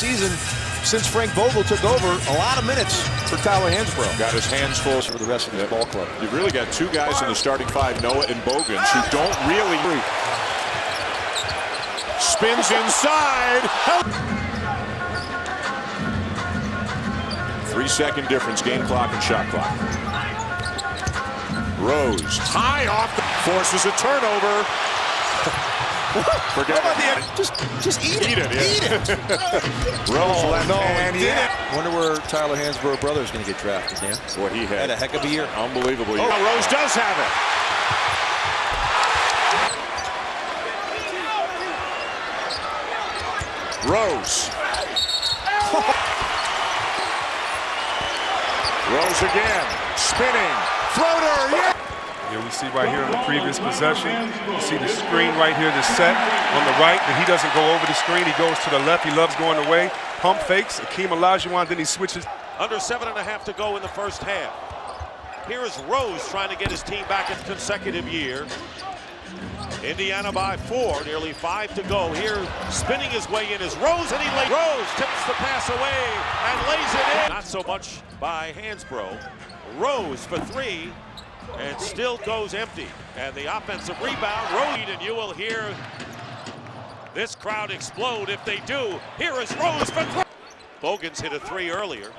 season since Frank Vogel took over. A lot of minutes for Tyler Hansbrough. Got his hands full for the rest of the ball club. You've really got two guys in the starting five, Noah and Bogans, who don't really... Spins inside. 3-second difference, game clock and shot clock. Rose, high off, forces a turnover. Forget it. Just eat it. Eat it. Rose left hand. Wonder where Tyler Hansbrough brother is going to get drafted, Dan. Boy, he had a heck of a year. Unbelievable year. Oh, Rose does have it. Rose. Rose again. Spinning. Floater. Yeah. Here we see right here in the previous possession, you see the screen right here, the set on the right, but he doesn't go over the screen, he goes to the left, he loves going away, pump fakes, Akeem Olajuwon, then he switches. Under 7.5 to go in the first half. Here is Rose trying to get his team back in consecutive year. Indiana by 4, nearly 5 to go. Here, spinning his way in is Rose, and Rose tips the pass away and lays it in. Not so much by Hansbrough. Rose for 3. And still goes empty. And the offensive rebound, Rose, and you will hear this crowd explode if they do. Here is Rose for 3. Bogans hit a 3 earlier.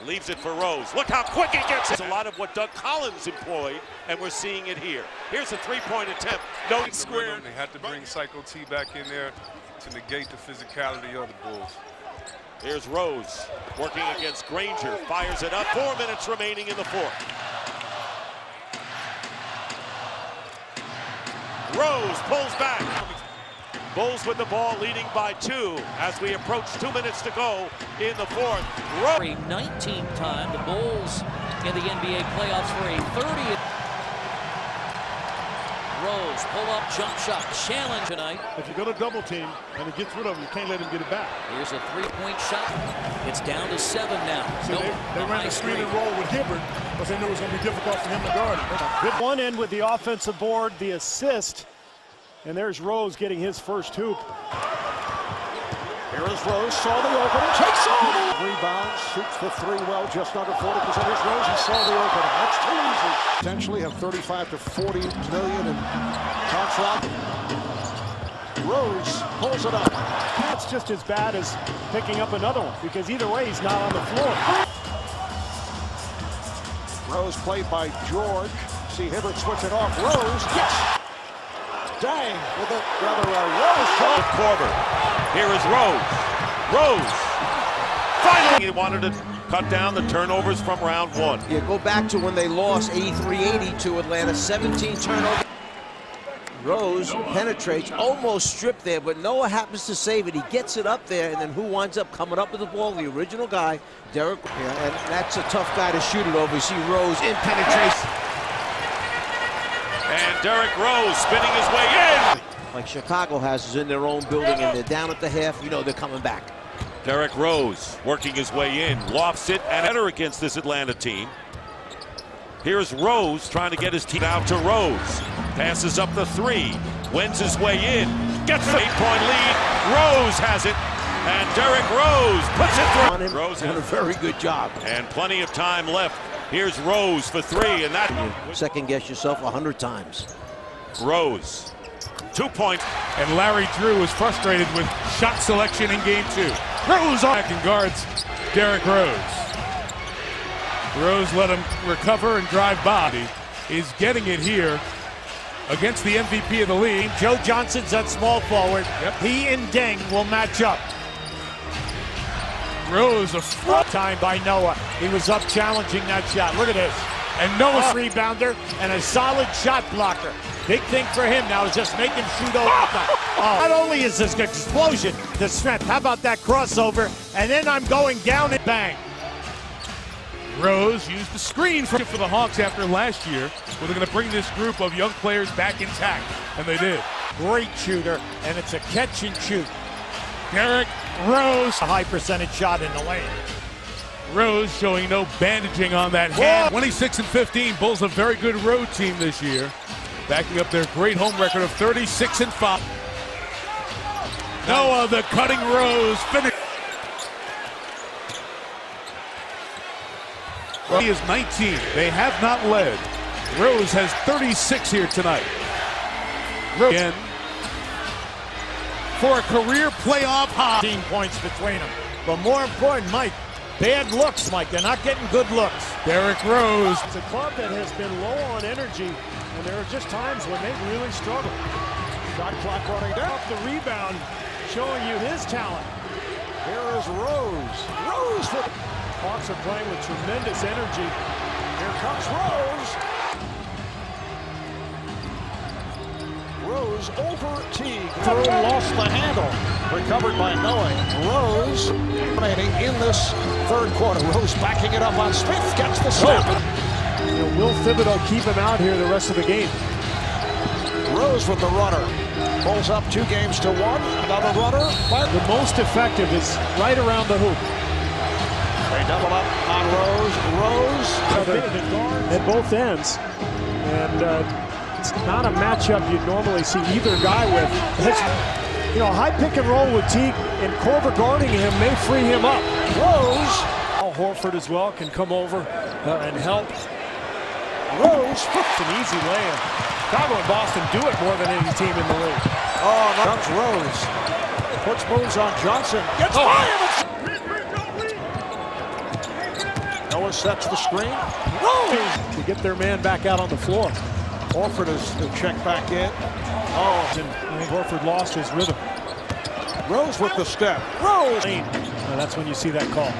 Leaves it for Rose. Look how quick he gets it. It's a lot of what Doug Collins employed, and we're seeing it here. Here's a 3-point attempt. No square. They had to bring Psycho T back in there to negate the physicality of the Bulls. Here's Rose working against Granger. Fires it up. 4 minutes remaining in the fourth. Rose pulls back. Bulls with the ball, leading by 2 as we approach 2 minutes to go in the fourth. 19th time the Bulls in the NBA playoffs for a 30th. Rose pull-up jump shot challenge tonight. If you're going to double team and it gets rid of him, you can't let him get it back. Here's a 3-point shot. It's down to 7 now. So they ran the screen and roll with Hibbert because they knew it was going to be difficult for him to guard it. One end with the offensive board, the assist, and there's Rose getting his first hoop. Here is Rose, saw the opening, takes all the rebounds, shoots the 3 well, just under 40%. Here's Rose, he saw the opening. That's too easy. Potentially have 35 to 40 million in contract. Rose pulls it up. That's just as bad as picking up another one, because either way, he's not on the floor. Rose played by George. See Hibbert switch it off. Rose, yes! Dang, with a rather Rose shot. Corver. Here is Rose. Rose. Finally, he wanted to cut down the turnovers from round 1. Yeah, go back to when they lost 83-80 to Atlanta. 17 turnovers. Rose penetrates, almost stripped there, but Noah happens to save it. He gets it up there, and then who winds up coming up with the ball? The original guy, Derrick. Yeah, and that's a tough guy to shoot it over. You see Rose in penetration. And Derrick Rose spinning his way in. Like Chicago has is in their own building, and they're down at the half. You know they're coming back. Derrick Rose working his way in, lofts it, and better against this Atlanta team. Here's Rose trying to get his team out to Rose. Passes up the 3, wins his way in, gets the 8-point lead. Rose has it, and Derrick Rose puts it through. Rose did a very good job. And plenty of time left. Here's Rose for 3, and that... Second guess yourself 100 times. Rose, 2 points. And Larry Drew was frustrated with shot selection in game 2. Rose back and guards Derrick Rose. Rose let him recover and drive by. Is getting it here against the MVP of the league. Joe Johnson's at small forward. Yep. He and Deng will match up. Rose, a time by Noah. He was up challenging that shot. Look at this. And Noah's rebounder and a solid shot blocker. Big thing for him now is just make him shoot over the top. Not only is this explosion, the strength. How about that crossover? And then I'm going down and bang. Rose used the screen for the Hawks after last year, where they're going to bring this group of young players back intact, and they did. Great shooter, and it's a catch and shoot. Derrick Rose, a high percentage shot in the lane. Rose showing no bandaging on that hand. 26-15, Bulls a very good road team this year, backing up their great home record of 36-5. Noah, the cutting Rose finish. He is 19. They have not led. Rose has 36 here tonight. Again for a career playoff high. 15 points between them. But more important, Mike, bad looks, Mike. They're not getting good looks. Derrick Rose. It's a club that has been low on energy, and there are just times when they really struggle. Shot clock running down. Off the rebound, showing you his talent. Here is Rose. Rose for Hawks are playing with tremendous energy. Here comes Rose. Rose over Teague. Through, lost the handle. Recovered by Noah. Rose remaining in this third quarter. Rose backing it up on Smith. Gets the step. Will Thibodeau keep him out here the rest of the game? Rose with the runner. Pulls up 2-1. Another runner. The most effective is right around the hoop. They double up on Rose. Rose. At both ends. And it's not a matchup you'd normally see either guy with. High pick and roll with Teague and Korver guarding him may free him up. Rose. Al Horford as well can come over and help. Rose. It's an easy lay-in. Chicago and Boston do it more than any team in the league. Oh, no. Comes Rose. Puts moves on Johnson. Gets fired. Noah sets the screen. Rose. To get their man back out on the floor. Horford is to check back in. Oh, And Horford lost his rhythm. Rose with the step. Rose. That's when you see that call.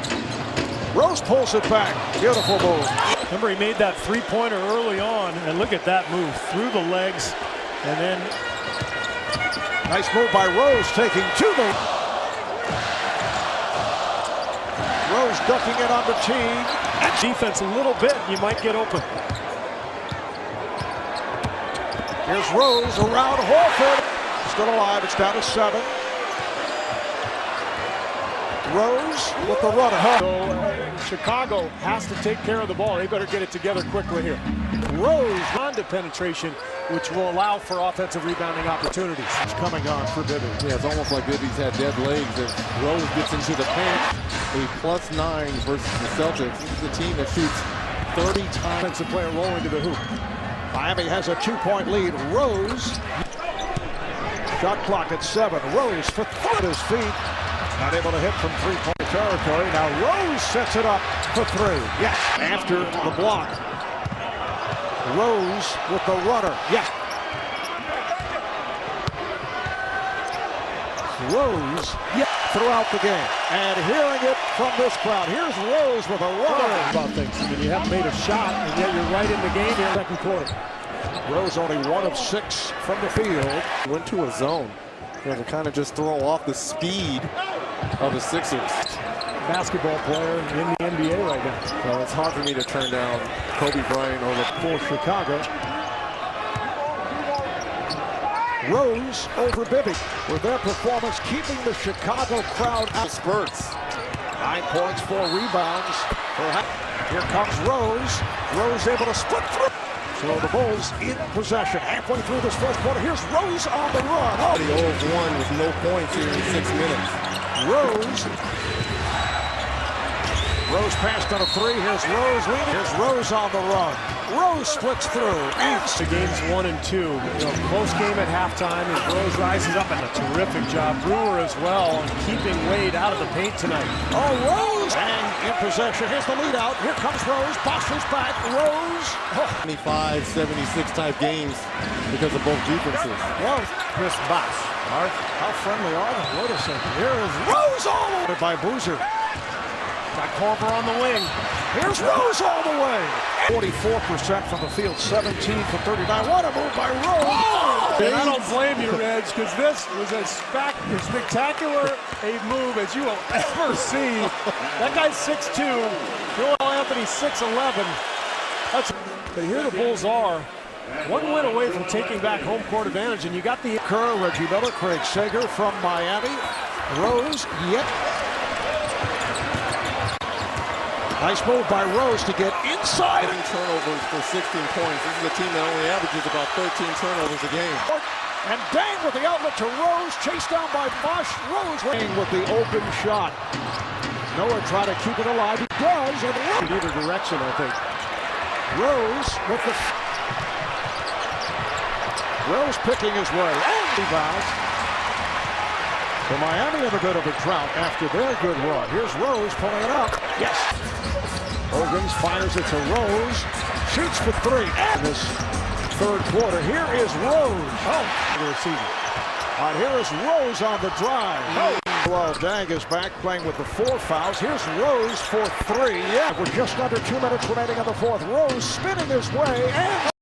Rose pulls it back. Beautiful move. Remember, he made that three-pointer early on, and look at that move through the legs, and then nice move by Rose, taking to the. Rose ducking it on the Teague. Defense a little bit, you might get open. Here's Rose around Horford. Still alive. It's down to 7. Rose with the runner. So Chicago has to take care of the ball. They better get it together quickly here. Rose Onto penetration, which will allow for offensive rebounding opportunities. is coming on for Bibby. Yeah, it's almost like Bibby's had dead legs as Rose gets into the paint. A +9 versus the Celtics. This is a team that shoots 30 times. Offensive player rolling to the hoop. Miami has a 2-point lead. Rose. Shot clock at 7. Rose for his feet. Not able to hit from three-point territory. Now Rose sets it up for 3. Yes. After the block. Rose with the runner. Yes. Rose throughout the game. And hearing it from this crowd. Here's Rose with a runner. About things. I mean, you haven't made a shot, and yet you're right in the game here in the second quarter. Rose only 1 of 6 from the field. Went to a zone. To kind of just throw off the speed of the Sixers. Basketball player in the NBA right now. So it's hard for me to turn down Kobe Bryant over For Chicago. Rose over Bibby with their performance keeping the Chicago crowd out. Spurts. 9 points, 4 rebounds. Here comes Rose. Rose able to split through. So the Bulls in possession. Halfway through this first quarter. Here's Rose on the run. Oh. 0-1 with no points here in 6 minutes. Rose. Rose passed on a 3. Here's Rose leading. Here's Rose on the run. Rose splits through. The games 1 and 2. Close game at halftime as Rose rises up, and a terrific job. Brewer as well, keeping Wade out of the paint tonight. Oh, Rose! And in possession. Here's the lead out. Here comes Rose. Boxers back. Rose. 25, 76 type games because of both defenses. Well, Chris Bosh. How friendly are they? Wait a second. Here is Rose all over by Boozer. Got Korver on the wing. Here's Rose all the way. 44% from the field, 17 from 39. What a move by Rose. Oh! And I don't blame you, Reg, because this was as spectacular a move as you will ever see. That guy's 6'2". Joel Anthony's 6'11". But here the Bulls are 1 win away from taking back home court advantage, and you got the Kerr, Reggie Miller, Craig Sager from Miami. Rose, Nice move by Rose to get inside. Turnovers for 16 points. This is a team that only averages about 13 turnovers a game. And Dang with the outlet to Rose, chased down by Bosch. Rose with the open shot. Noah tried to keep it alive. He does, and in either direction, I think. Rose with the... Rose picking his way. And rebounds. So Miami in a bit of a drought after their good run. Here's Rose pulling it up. Yes. Ogans fires it to Rose. Shoots for three. And this third quarter. Here is Rose. Oh, the receiver. All right, here is Rose on the drive. Oh. Well, Dang is back playing with the 4 fouls. Here's Rose for three. Yeah, with just under 2 minutes remaining in the fourth. Rose spinning his way and